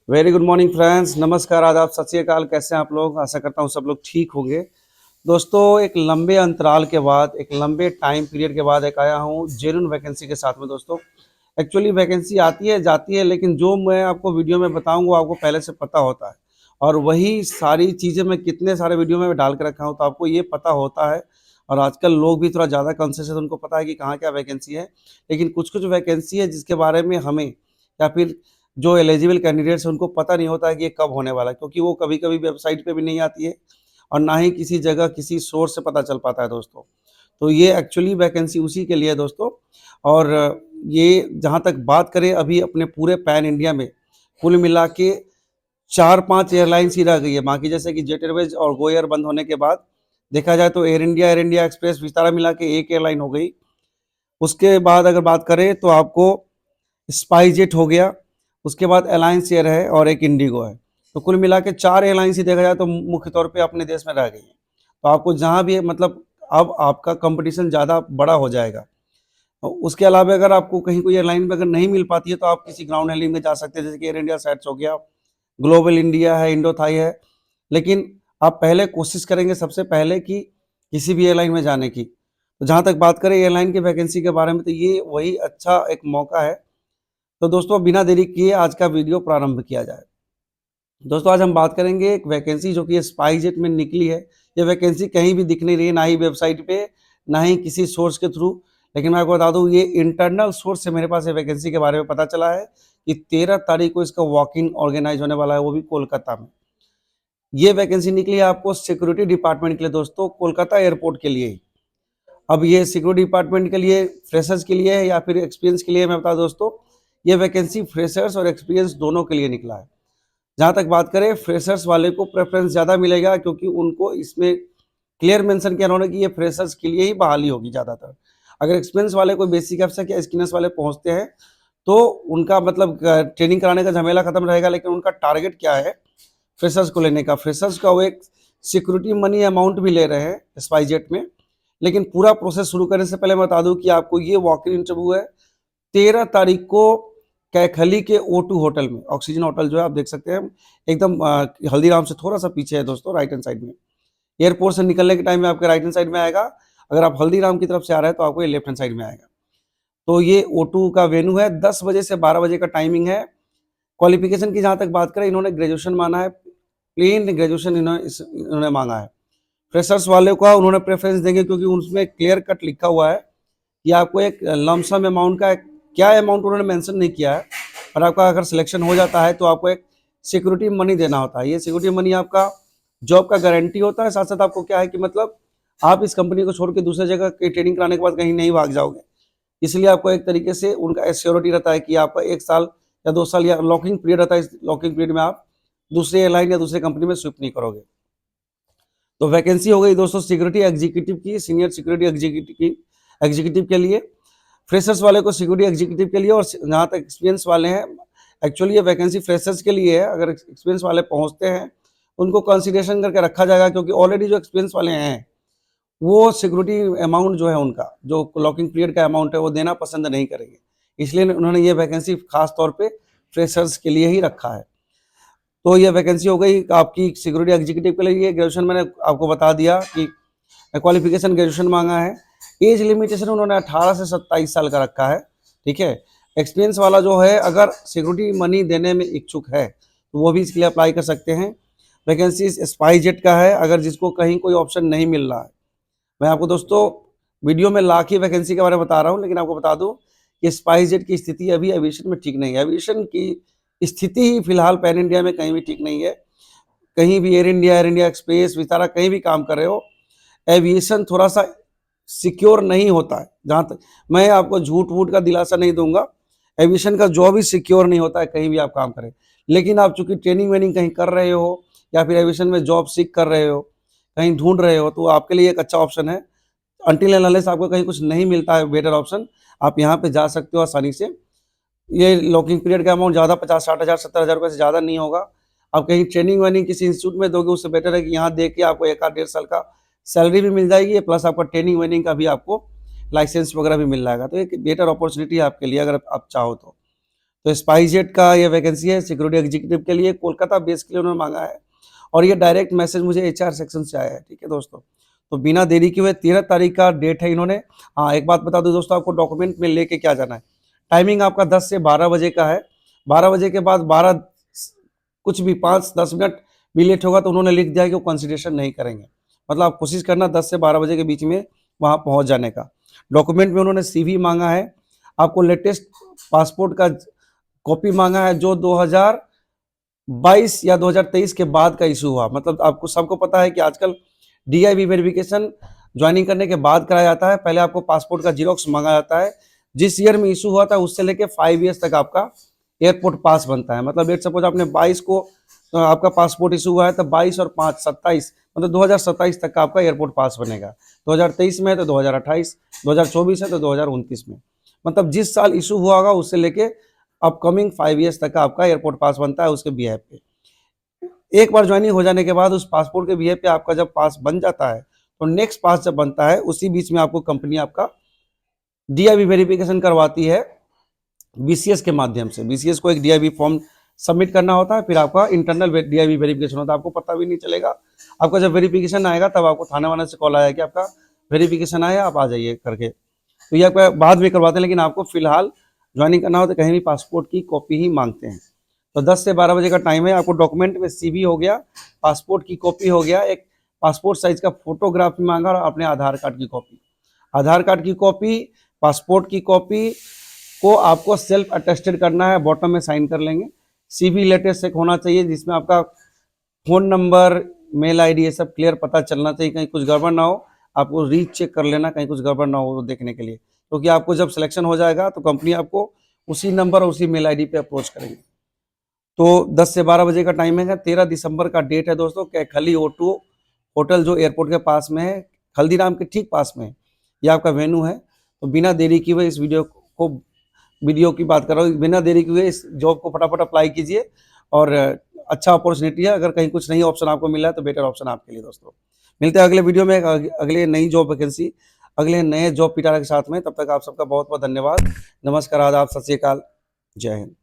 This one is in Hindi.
वेरी गुड मॉर्निंग फ्रेंड्स, नमस्कार, आदाब, सत श्री अकाल। कैसे हैं आप लोग? आशा करता हूँ सब लोग ठीक होंगे। दोस्तों, एक लंबे अंतराल के बाद, एक लंबे टाइम पीरियड के बाद एक आया हूँ जेन्युइन वैकेंसी के साथ में। दोस्तों, एक्चुअली वैकेंसी आती है जाती है, लेकिन जो मैं आपको वीडियो में बताऊँगा आपको पहले से पता होता है। और वही सारी चीज़ें मैं कितने सारे वीडियो में डाल के रखा हूँ, तो आपको ये पता होता है। और आजकल लोग भी थोड़ा ज़्यादा कॉन्शियस है, तो उनको पता है कि कहाँ क्या वैकेंसी है। लेकिन कुछ कुछ वैकेंसी है जिसके बारे में हमें या फिर जो एलिजिबल कैंडिडेट्स हैं उनको पता नहीं होता है कि ये कब होने वाला है, क्योंकि वो कभी-कभी वेबसाइट पे भी नहीं आती है और ना ही किसी जगह किसी सोर्स से पता चल पाता है दोस्तों। तो ये एक्चुअली वैकेंसी उसी के लिए है दोस्तों। और ये जहाँ तक बात करें अभी अपने पूरे पैन इंडिया में कुल मिला के 4-5 एयरलाइंस ही रह गई है। बाकी जैसे कि जेट एयरवेज और गो एयर बंद होने के बाद देखा जाए तो एयर इंडिया एक्सप्रेस, विस्तारा मिला के एक एयरलाइन हो गई। उसके बाद अगर बात करें तो आपको स्पाइसजेट हो गया, उसके बाद अलायंस एयर है और एक इंडिगो है। तो कुल मिला के 4 एयरलाइंस ही देखा जाए तो मुख्य तौर पे अपने देश में रह गई हैं। तो आपको जहाँ भी मतलब अब आपका कॉम्पिटिशन ज़्यादा बड़ा हो जाएगा। उसके अलावा अगर आपको कहीं कोई एयरलाइन में अगर नहीं मिल पाती है तो आप किसी ग्राउंड हैंडलिंग में जा सकते हैं, जैसे कि एयर इंडिया सेट्स हो गया, ग्लोबल इंडिया है, इंडो थाई है। लेकिन आप पहले कोशिश करेंगे सबसे पहले कि किसी भी एयरलाइन में जाने की। तो जहाँ तक बात करें एयरलाइन की वैकेंसी के बारे में, तो ये वही अच्छा एक मौका है। तो दोस्तों, बिना देरी किए आज का वीडियो प्रारंभ किया जाए। दोस्तों, आज हम बात करेंगे एक वैकेंसी जो कि स्पाइसजेट में निकली है। ये वैकेंसी कहीं भी दिख नहीं रही है, ना ही वेबसाइट पे, ना ही किसी सोर्स के थ्रू। लेकिन मैं आपको बता दूं, ये इंटरनल सोर्स से मेरे पास ये वैकेंसी के बारे में पता चला है कि 13 तारीख को इसका वॉक इन ऑर्गेनाइज होने वाला है, वो भी कोलकाता में। ये वैकेंसी निकली है आपको सिक्योरिटी डिपार्टमेंट के लिए दोस्तों, कोलकाता एयरपोर्ट के लिए ही। अब ये सिक्योरिटी डिपार्टमेंट के लिए, फ्रेशर्स के लिए है या फिर एक्सपीरियंस के लिए, मैं बता दूं दोस्तों, ये वैकेंसी फ्रेशर्स और एक्सपीरियंस दोनों के लिए निकला है। जहाँ तक बात करें, फ्रेशर्स वाले को प्रेफरेंस ज़्यादा मिलेगा, क्योंकि उनको इसमें क्लियर मेंशन किया उन्होंने कि ये फ्रेशर्स के लिए ही बहाली होगी ज़्यादातर। अगर एक्सपीरियंस वाले कोई बेसिक अफसर या स्किनर्स वाले पहुँचते हैं तो उनका मतलब ट्रेनिंग कराने का झमेला खत्म रहेगा। लेकिन उनका टारगेट क्या है फ्रेशर्स को लेने का? फ्रेशर्स का वो एक सिक्योरिटी मनी अमाउंट भी ले रहे हैं स्पाइसजेट में। लेकिन पूरा प्रोसेस शुरू करने से पहले मैं बता दूं कि आपको ये वॉक इन इंटरव्यू है 13 तारीख को कैखली के O2 होटल में। ऑक्सीजन होटल जो है आप देख सकते हैं, एकदम हल्दीराम से थोड़ा सा पीछे है दोस्तों, राइट हैंड साइड में। एयरपोर्ट से निकलने के टाइम में आपके राइट हैंड साइड में आएगा। अगर आप हल्दीराम की तरफ से आ रहे हैं तो आपको ये लेफ्ट हैंड साइड में आएगा। तो ये O2 का वेन्यू है। 10 बजे से 12 बजे का टाइमिंग है। क्वालिफिकेशन की जहाँ तक बात करें, इन्होंने ग्रेजुएशन माना है, प्लेन ग्रेजुएशन इन्होंने मांगा है। फ्रेशर्स वाले का उन्होंने प्रेफरेंस देंगे, क्योंकि उसमें क्लियर कट लिखा हुआ है कि आपको एक लमसम अमाउंट का, क्या अमाउंट उन्होंने मेंशन नहीं किया है, और आपका अगर सिलेक्शन हो जाता है तो आपको एक सिक्योरिटी मनी देना होता है। ये सिक्योरिटी मनी आपका जॉब का गारंटी होता है। साथ साथ आपको क्या है कि मतलब आप इस कंपनी को छोड़ के दूसरे जगह की ट्रेनिंग कराने के बाद कहीं नहीं भाग जाओगे। इसलिए आपको एक तरीके से उनका एश्योरिटी रहता है कि आपका 1 साल या 2 साल या लॉकिंग पीरियड रहता है। इस लॉकिंग पीरियड में आप दूसरे एयरलाइन या दूसरे कंपनी में स्विफ्ट नहीं करोगे। तो वैकेंसी हो गई दोस्तों सिक्योरिटी एग्जीक्यूटिव की, सीनियर सिक्योरिटी एग्जीक्यूटिव के लिए। फ्रेशर्स वाले को सिक्योरिटी एग्जीक्यूटिव के लिए, और जहाँ तक एक्सपीरियंस वाले हैं, एक्चुअली ये वैकेंसी फ्रेशर्स के लिए है। अगर एक्सपीरियंस वाले पहुँचते हैं उनको कंसिडरेशन करके रखा जाएगा, क्योंकि ऑलरेडी जो एक्सपीरियंस वाले हैं वो सिक्योरिटी अमाउंट जो है उनका, जो लॉकिंग पीरियड का अमाउंट है, वो देना पसंद नहीं करेंगे। इसलिए उन्होंने ये वैकेंसी खास तौर पे फ्रेशर्स के लिए ही रखा है। तो ये वैकेंसी हो गई आपकी सिक्योरिटी एग्जीक्यूटिव के लिए। ग्रेजुएशन मैंने आपको बता दिया कि क्वालिफिकेशन ग्रेजुएशन मांगा है। एज लिमिटेशन उन्होंने 18 से 27 साल का रखा है, ठीक है। एक्सपीरियंस वाला जो है, अगर सिक्योरिटी मनी देने में इच्छुक है तो वो भी इसके लिए अप्लाई कर सकते हैं। वैकेंसी स्पाइसजेट का है, अगर जिसको कहीं कोई ऑप्शन नहीं मिल रहा है। मैं आपको दोस्तों वीडियो में लाख ही वैकेंसी के बारे में बता रहा हूँ, लेकिन आपको बता दूं कि स्पाइसजेट की स्थिति अभी एविएशन में ठीक नहीं है। एविएशन की स्थिति ही फिलहाल पैन इंडिया में कहीं भी ठीक नहीं है। कहीं भी एयर इंडिया एक्सप्रेस, विस्तारा कहीं भी काम कर रहे हो, एविएशन थोड़ा सा सिक्योर नहीं होता है। जहाँ तक मैं आपको झूठ वूठ का दिलासा नहीं दूंगा, एविएशन का जॉब ही सिक्योर नहीं होता है कहीं भी आप काम करें। लेकिन आप चूंकि ट्रेनिंग वेनिंग कहीं कर रहे हो या फिर एविएशन में जॉब सीख कर रहे हो, कहीं ढूंढ रहे हो, तो आपके लिए एक अच्छा ऑप्शन है। अनटिल एंड अनलेस आपको कहीं कुछ नहीं मिलता है बेटर ऑप्शन, आप यहाँ पे जा सकते हो आसानी से। ये लॉकिंग पीरियड का अमाउंट ज़्यादा 50-60 हज़ार 70 हज़ार रुपये से ज़्यादा नहीं होगा। आप कहीं ट्रेनिंग वेनिंग किसी इंस्टीट्यूट में दोगे, उससे बेटर है कि यहाँ दे के आपको 1 आध 1.5 साल का सैलरी भी मिल जाएगी, प्लस आपका ट्रेनिंग वेनिंग का भी आपको लाइसेंस वगैरह भी मिल जाएगा। तो एक बेटर अपॉर्चुनिटी है आपके लिए, अगर आप चाहो तो। तो स्पाइसजेट का ये वैकेंसी है सिक्योरिटी एग्जीक्यूटिव के लिए, कोलकाता बेस के लिए उन्होंने मांगा है और ये डायरेक्ट मैसेज मुझे एचआर सेक्शन से आया है। ठीक है दोस्तों, तो बिना देरी के हुए 13 तारीख का डेट है इन्होंने। हाँ, एक बात बता दूं दोस्तों, आपको डॉक्यूमेंट में लेके क्या जाना है। टाइमिंग आपका 10 से 12 बजे का है। 12 बजे के बाद 12 कुछ भी 5-10 मिनट भी लेट होगा तो उन्होंने लिख दिया है कि वो कंसिडरेशन नहीं करेंगे। मतलब आप कोशिश करना 10 से 12 बजे के बीच में वहाँ पहुँच जाने का। डॉक्यूमेंट में उन्होंने CV मांगा है, आपको लेटेस्ट पासपोर्ट का कॉपी मांगा है जो 2022 या 2023 के बाद का इशू हुआ। मतलब आपको सबको पता है कि आजकल DIV वेरिफिकेशन ज्वाइनिंग करने के बाद कराया जाता है। पहले आपको पासपोर्ट का जीरोक्स मांगा जाता है, जिस ईयर में इशू हुआ था उससे लेके 5 ईयर्स तक आपका एयरपोर्ट पास बनता है। मतलब लेट सपोज आपने 22 को आपका पासपोर्ट इशू हुआ है तो 22 और 5 27, मतलब 2027 तक का आपका एयरपोर्ट पास बनेगा। 2023 में है तो 2028, 2024 है तो 2029 में। मतलब जिस साल इशू हुआ होगा उससे लेके अपकमिंग 5 ईयर्स तक का आपका एयरपोर्ट पास बनता है उसके बिहेव पे। एक बार ज्वाइनिंग हो जाने के बाद उस पासपोर्ट के बिहेव पे आपका जब पास बन जाता है तो नेक्स्ट पास जब बनता है उसी बीच में आपको कंपनी आपका DIV वेरिफिकेशन करवाती है BCS के माध्यम से। BCS को एक DIV फॉर्म सबमिट करना होता है, फिर आपका इंटरनल DIV वेरिफिकेशन होता है। आपको पता भी नहीं चलेगा, आपका जब वेरिफिकेशन आएगा तब आपको थाने वाले से कॉल आया कि आपका वेरिफिकेशन आया, आप आ जाइए करके। तो ये आपका बाद में करवाते हैं, लेकिन आपको फिलहाल ज्वाइनिंग करना हो तो कहीं भी पासपोर्ट की कॉपी ही मांगते हैं। तो 10 से 12 बजे का टाइम है। आपको डॉक्यूमेंट में CV हो गया, पासपोर्ट की कॉपी हो गया, एक पासपोर्ट साइज का फोटोग्राफ भी मांगा और अपने आधार कार्ड की कॉपी। आधार कार्ड की कॉपी, पासपोर्ट की कॉपी को आपको सेल्फ अटेस्टेड करना है, बॉटम में साइन कर लेंगे। CV लेटेस्ट एक होना चाहिए जिसमें आपका फ़ोन नंबर, मेल ID ये सब क्लियर पता चलना चाहिए, कहीं कुछ गड़बड़ ना हो। आपको रीच चेक कर लेना कहीं कुछ गड़बड़ ना हो तो देखने के लिए, क्योंकि आपको जब सिलेक्शन हो जाएगा तो कंपनी आपको उसी नंबर और उसी मेल ID पे अप्रोच करेंगे। तो 10 से 12 बजे का टाइम है। 13 दिसंबर का डेट है दोस्तों। कैथली O2 होटल जो एयरपोर्ट के पास में है, हल्दीराम के ठीक पास में है, ये आपका वेन्यू है। तो बिना देरी किए हुए इस वीडियो की बात कर रहा हूँ, बिना देरी किए हुए इस जॉब को फटाफट अप्लाई कीजिए और अच्छा अपॉर्चुनिटी है। अगर कहीं कुछ नई ऑप्शन आपको मिला है तो बेटर ऑप्शन आपके लिए दोस्तों। मिलते हैं अगले वीडियो में अगले नई जॉब वैकेंसी, अगले नए जॉब पिटारा के साथ में। तब तक आप सबका बहुत बहुत धन्यवाद। नमस्कार, आदाब, सत श्री अकाल, जय हिंद।